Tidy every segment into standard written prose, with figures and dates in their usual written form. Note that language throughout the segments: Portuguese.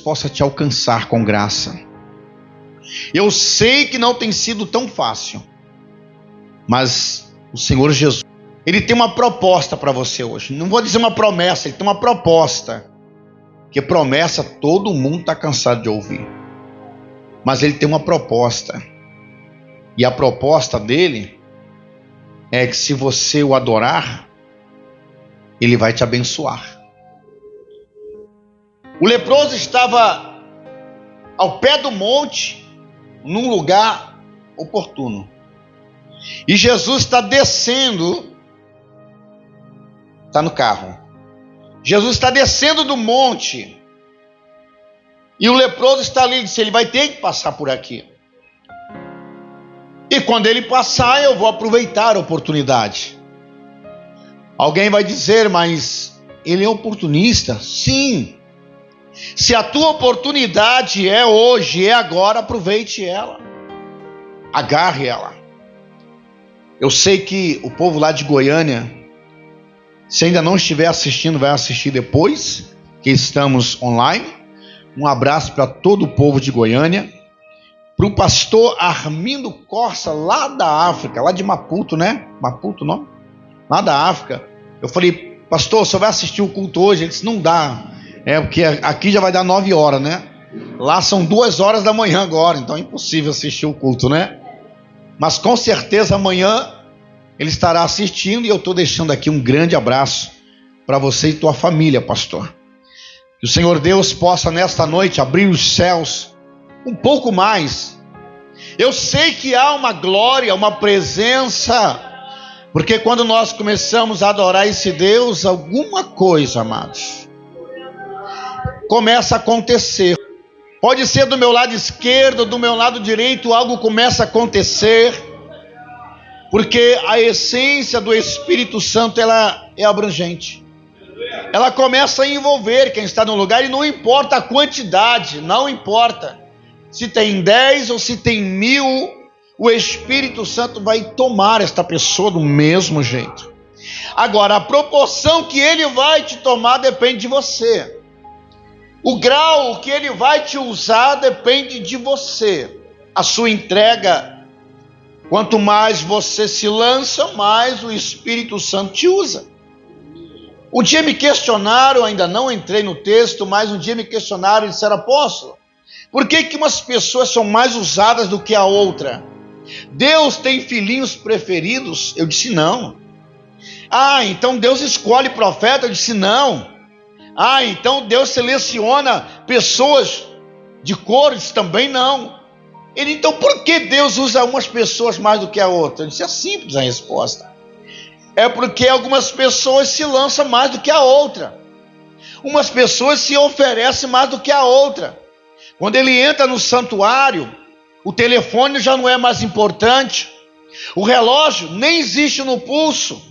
possa te alcançar com graça. Eu sei que não tem sido tão fácil, mas o Senhor Jesus, Ele tem uma proposta para você hoje. Não vou dizer uma promessa, Ele tem uma proposta. Que promessa todo mundo está cansado de ouvir. Mas Ele tem uma proposta. E a proposta dele é que se você o adorar, Ele vai te abençoar. O leproso estava ao pé do monte, num lugar oportuno. E Jesus está descendo, está no carro. Jesus está descendo do monte. E o leproso está ali, disse, ele vai ter que passar por aqui. E quando ele passar, eu vou aproveitar a oportunidade. Alguém vai dizer, mas ele é oportunista? Sim. Se a tua oportunidade é hoje, é agora, aproveite ela. Agarre ela. Eu sei que o povo lá de Goiânia, se ainda não estiver assistindo, vai assistir depois, que estamos online. Um abraço para todo o povo de Goiânia. Para o pastor Armindo Corsa, lá da África, lá de Maputo, né? Maputo, não? Lá da África. Eu falei, pastor, você vai assistir o culto hoje? Ele disse, não dá. Porque aqui já vai dar 9 horas, né? Lá são 2 horas da manhã agora, então é impossível assistir o culto, né? Mas com certeza amanhã ele estará assistindo e eu estou deixando aqui um grande abraço para você e tua família, pastor. Que o Senhor Deus possa nesta noite abrir os céus um pouco mais. Eu sei que há uma glória, uma presença, porque quando nós começamos a adorar esse Deus, alguma coisa, amados, começa a acontecer. Pode ser do meu lado esquerdo, do meu lado direito, algo começa a acontecer, porque a essência do Espírito Santo, ela é abrangente. Ela começa a envolver quem está no lugar, e não importa a quantidade, não importa se tem 10 ou se tem 1000, o Espírito Santo vai tomar esta pessoa do mesmo jeito. Agora, a proporção que ele vai te tomar depende de você. O grau que ele vai te usar depende de você. A sua entrega, quanto mais você se lança, mais o Espírito Santo te usa. Um dia me questionaram, ainda não entrei no texto, mas um dia me questionaram e disseram, apóstolo, por que umas pessoas são mais usadas do que a outra? Deus tem filhinhos preferidos? Eu disse não. Então Deus escolhe profeta? Eu disse não. Então Deus seleciona pessoas de cores? Também não. Então por que Deus usa umas pessoas mais do que a outra? Eu disse, é simples a resposta. É porque algumas pessoas se lançam mais do que a outra. Umas pessoas se oferecem mais do que a outra. Quando ele entra no santuário, o telefone já não é mais importante. O relógio nem existe no pulso.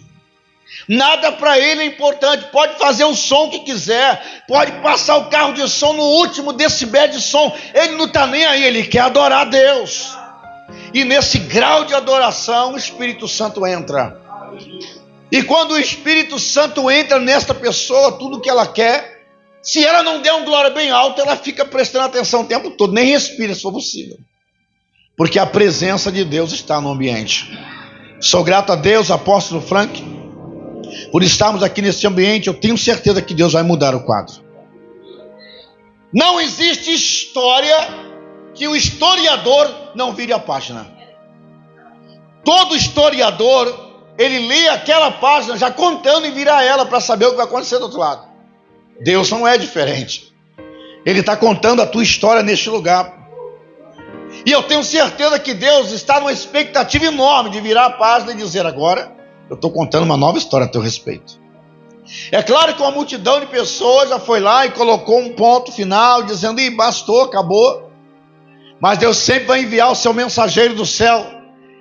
Nada para ele é importante. Pode fazer o som que quiser, pode passar o carro de som no último decibel de som, ele não está nem aí, ele quer adorar a Deus. E nesse grau de adoração o Espírito Santo entra. E quando o Espírito Santo entra nesta pessoa, tudo que ela quer, se ela não der um glória bem alto, ela fica prestando atenção o tempo todo, nem respira se for possível, porque a presença de Deus está no ambiente. Sou grato a Deus, apóstolo Frank, por estarmos aqui nesse ambiente. Eu tenho certeza que Deus vai mudar o quadro. Não existe história que o historiador não vire a página. Todo historiador, ele lê aquela página já contando e vira ela para saber o que vai acontecer do outro lado. Deus não é diferente. Ele está contando a tua história neste lugar. E eu tenho certeza que Deus está numa expectativa enorme de virar a página e dizer, agora eu estou contando uma nova história a teu respeito. É claro que uma multidão de pessoas já foi lá e colocou um ponto final, dizendo, bastou, acabou. Mas Deus sempre vai enviar o seu mensageiro do céu.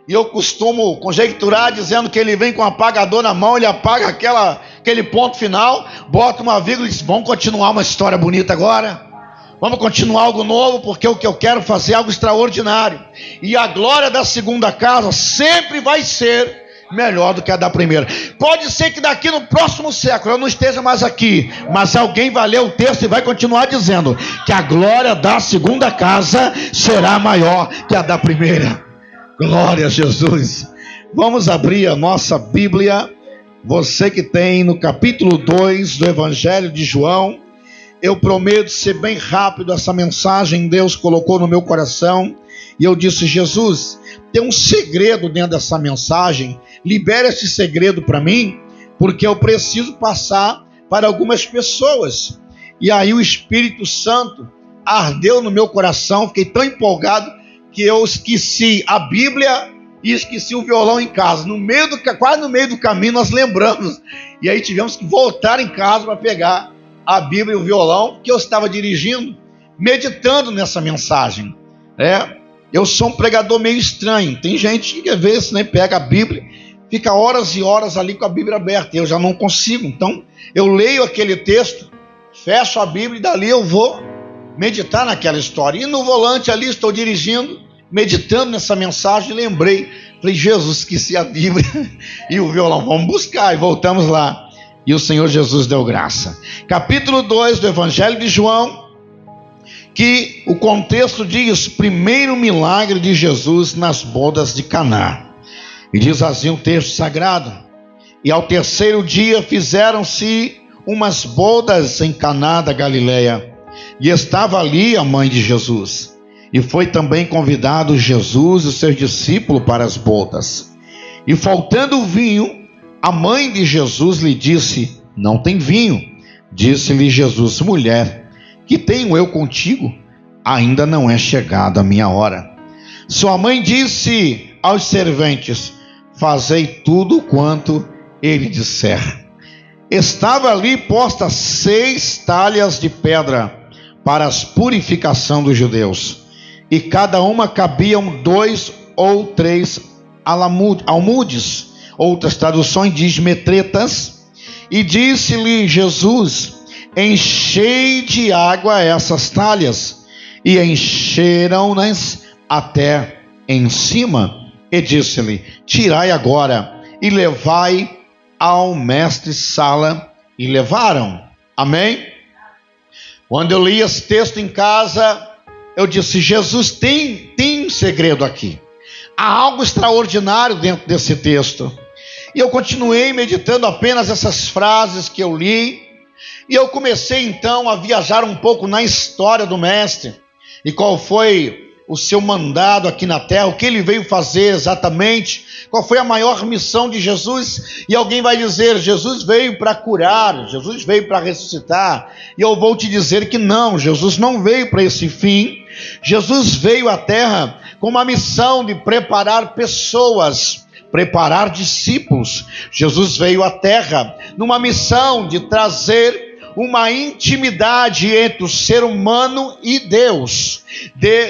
E eu costumo conjecturar dizendo que ele vem com um apagador na mão, ele apaga aquele ponto final, bota uma vírgula e diz, vamos continuar uma história bonita agora? Vamos continuar algo novo, porque o que eu quero fazer é algo extraordinário. E a glória da segunda casa sempre vai ser melhor do que a da primeira. Pode ser que daqui no próximo século eu não esteja mais aqui, mas alguém vai ler o texto e vai continuar dizendo que a glória da segunda casa será maior que a da primeira. Glória a Jesus. Vamos abrir a nossa Bíblia. Você que tem no capítulo 2 do Evangelho de João. Eu prometo ser bem rápido. Essa mensagem Deus colocou no meu coração. E eu disse: Jesus, tem um segredo dentro dessa mensagem. Libera esse segredo para mim, porque eu preciso passar para algumas pessoas. E aí o Espírito Santo ardeu no meu coração. Fiquei tão empolgado que eu esqueci a Bíblia e esqueci o violão em casa. Quase no meio do caminho nós lembramos. E aí tivemos que voltar em casa para pegar a Bíblia e o violão, que eu estava dirigindo, meditando nessa mensagem. Eu sou um pregador meio estranho. Tem gente que às vezes pega a Bíblia, fica horas e horas ali com a Bíblia aberta. Eu já não consigo. Então eu leio aquele texto, fecho a Bíblia e dali eu vou meditar naquela história. E no volante ali estou dirigindo, meditando nessa mensagem, lembrei. Falei: Jesus, esqueci a Bíblia e o violão. Vamos buscar. E voltamos lá. E o Senhor Jesus deu graça. Capítulo 2 do Evangelho de João. Que o contexto diz: primeiro milagre de Jesus nas bodas de Caná. E diz assim o texto sagrado: e ao terceiro dia fizeram-se umas bodas em Caná da Galileia, e estava ali a mãe de Jesus, e foi também convidado Jesus e seus discípulos para as bodas. E faltando o vinho, a mãe de Jesus lhe disse: não tem vinho. Disse-lhe Jesus: mulher, que tenho eu contigo? Ainda não é chegada a minha hora. Sua mãe disse aos serventes: fazei tudo quanto ele disser. Estava ali posta 6 talhas de pedra para as purificação dos judeus, e cada uma cabiam 2 ou 3 almudes. Outras traduções diz metretas. E disse-lhe Jesus: enchei de água essas talhas. E encheram-nas até em cima. E disse-lhe: tirai agora e levai ao mestre-sala. E levaram. Amém? Quando eu li esse texto em casa, eu disse: Jesus, tem um segredo aqui. Há algo extraordinário dentro desse texto. E eu continuei meditando apenas essas frases que eu li. E eu comecei então a viajar um pouco na história do mestre. E qual foi o seu mandado aqui na terra, o que ele veio fazer exatamente, qual foi a maior missão de Jesus. E alguém vai dizer: Jesus veio para curar, Jesus veio para ressuscitar. E eu vou te dizer que não, Jesus não veio para esse fim. Jesus veio à terra com uma missão de preparar pessoas, preparar discípulos. Jesus veio à terra numa missão de trazer uma intimidade entre o ser humano e Deus.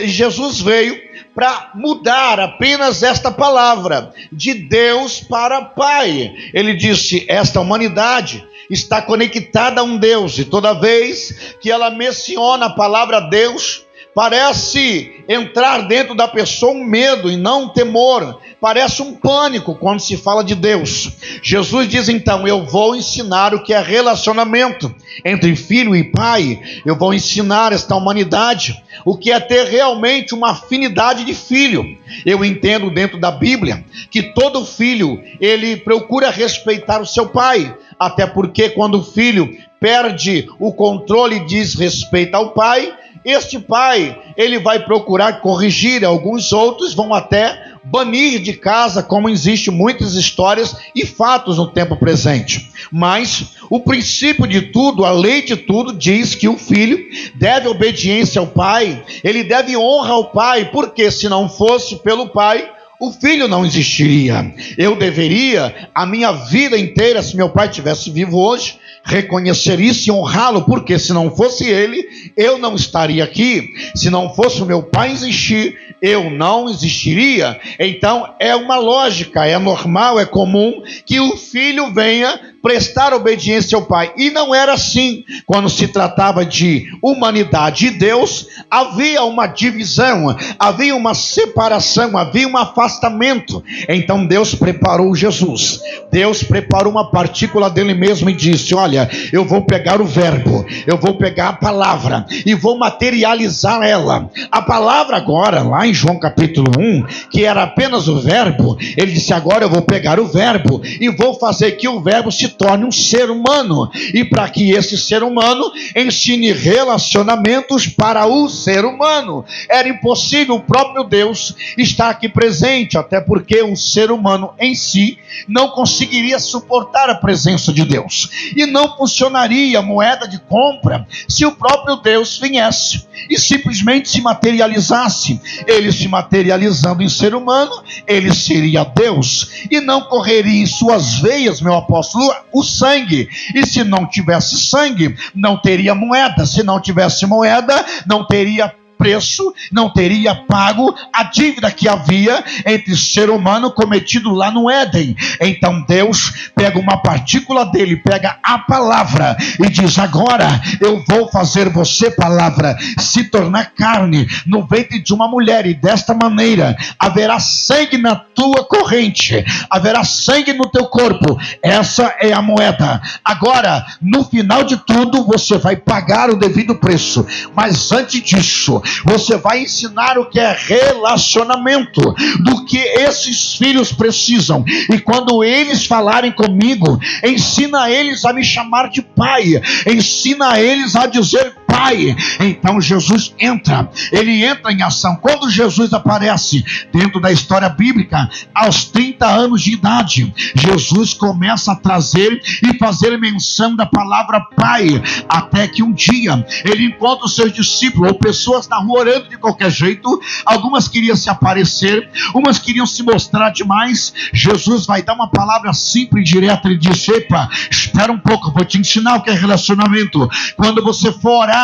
Jesus veio para mudar apenas esta palavra, de Deus para Pai. Ele disse: esta humanidade está conectada a um Deus, e toda vez que ela menciona a palavra Deus, parece entrar dentro da pessoa um medo e não um temor. Parece um pânico quando se fala de Deus. Jesus diz então: eu vou ensinar o que é relacionamento entre filho e pai. Eu vou ensinar esta humanidade o que é ter realmente uma afinidade de filho. Eu entendo dentro da Bíblia que todo filho, ele procura respeitar o seu pai. Até porque quando o filho perde o controle e diz respeito ao pai, este pai, ele vai procurar corrigir. Alguns outros vão até banir de casa, como existem muitas histórias e fatos no tempo presente. Mas o princípio de tudo, a lei de tudo, diz que o filho deve obediência ao pai, ele deve honra ao pai, porque se não fosse pelo pai, o filho não existiria. Eu deveria, a minha vida inteira, se meu pai estivesse vivo hoje, reconhecer isso e honrá-lo, porque se não fosse ele, eu não estaria aqui. Se não fosse o meu pai existir, eu não existiria. Então é uma lógica, é normal, é comum que o filho venha prestar obediência ao Pai. E não era assim. Quando se tratava de humanidade e Deus, havia uma divisão, havia uma separação, havia um afastamento. Então Deus preparou Jesus. Deus preparou uma partícula dele mesmo e disse: olha, eu vou pegar o verbo, eu vou pegar a palavra e vou materializar ela. A palavra agora, lá em João capítulo 1, que era apenas o verbo, ele disse: agora eu vou pegar o verbo e vou fazer que o verbo se torne um ser humano, e para que esse ser humano ensine relacionamentos para o ser humano. Era impossível o próprio Deus estar aqui presente, até porque um ser humano em si não conseguiria suportar a presença de Deus, e não funcionaria moeda de compra se o próprio Deus viesse e simplesmente se materializasse. Ele se materializando em ser humano, ele seria Deus, e não correria em suas veias, meu apóstolo, o sangue. E se não tivesse sangue, não teria moeda. Se não tivesse moeda, não teria preço, não teria pago a dívida que havia entre ser humano cometido lá no Éden. Então Deus pega uma partícula dele, pega a palavra e diz: agora eu vou fazer você, palavra, se tornar carne no ventre de uma mulher, e desta maneira haverá sangue na tua corrente, haverá sangue no teu corpo. Essa é a moeda. Agora, no final de tudo, você vai pagar o devido preço, mas antes disso, você vai ensinar o que é relacionamento, do que esses filhos precisam. E quando eles falarem comigo, ensina eles a me chamar de pai, ensina eles a dizer Pai. Então Jesus entra, ele entra em ação. Quando Jesus aparece dentro da história bíblica, aos 30 anos de idade, Jesus começa a trazer e fazer menção da palavra Pai, até que um dia ele encontra os seus discípulos, ou pessoas na rua orando de qualquer jeito. Algumas queriam se aparecer, umas queriam se mostrar demais. Jesus vai dar uma palavra simples e direta. Ele diz: epa, espera um pouco, eu vou te ensinar o que é relacionamento. Quando você for orar,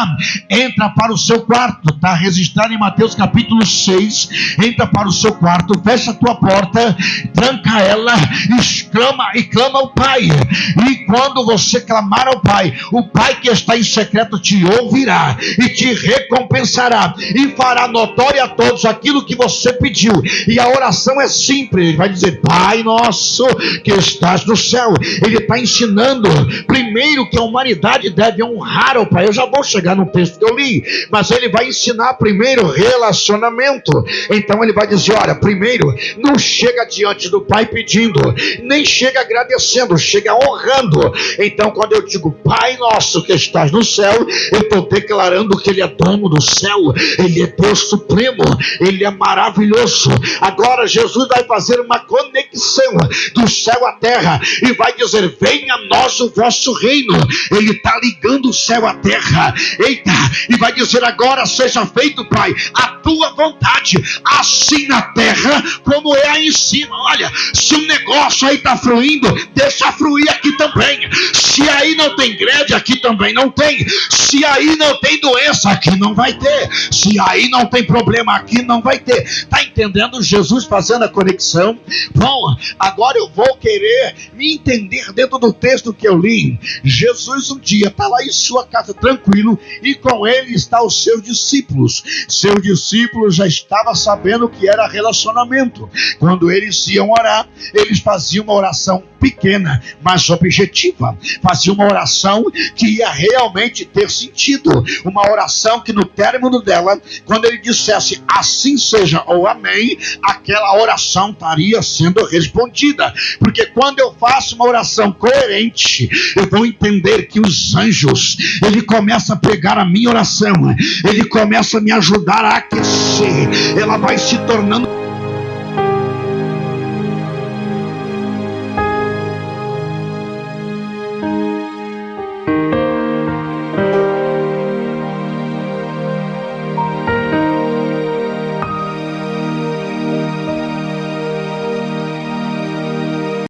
entra para o seu quarto, está registrado em Mateus capítulo 6, entra para o seu quarto, fecha a tua porta, tranca ela, e clama ao Pai. E quando você clamar ao Pai, o Pai que está em secreto te ouvirá e te recompensará e fará notório a todos aquilo que você pediu. E a oração é simples, ele vai dizer: Pai nosso que estás no céu. Ele está ensinando primeiro que a humanidade deve honrar ao Pai. Eu já vou chegar no texto que eu li, mas ele vai ensinar primeiro relacionamento. Então ele vai dizer: olha, primeiro, não chega diante do Pai pedindo, nem chega agradecendo, chega honrando. Então quando eu digo Pai nosso que estás no céu, eu estou declarando que ele é dono do céu, ele é Deus supremo, ele é maravilhoso. Agora Jesus vai fazer uma conexão do céu à terra e vai dizer: venha a nós o vosso reino. Ele está ligando o céu à terra. Eita, e vai dizer: agora seja feito, Pai, a tua vontade, assim na terra como é aí em cima. Olha, se o negócio aí está fluindo, deixa fluir aqui também. Se aí não tem greve, aqui também não tem. Se aí não tem doença, aqui não vai ter. Se aí não tem problema, aqui não vai ter. Está entendendo Jesus fazendo a conexão? Bom, agora eu vou querer me entender dentro do texto que eu li. Jesus um dia está lá em sua casa tranquilo, e com ele está os seus discípulos. Seus discípulos já estavam sabendo o que era relacionamento. Quando eles iam orar, eles faziam uma oração pequena, mas objetiva. Faziam uma oração que ia realmente ter sentido. Uma oração que no término dela, quando ele dissesse assim seja ou amém, aquela oração estaria sendo respondida. Porque quando eu faço uma oração coerente, eu vou entender que os anjos, ele começa a pegar a minha oração, ele começa a me ajudar a aquecer. Ela vai se tornando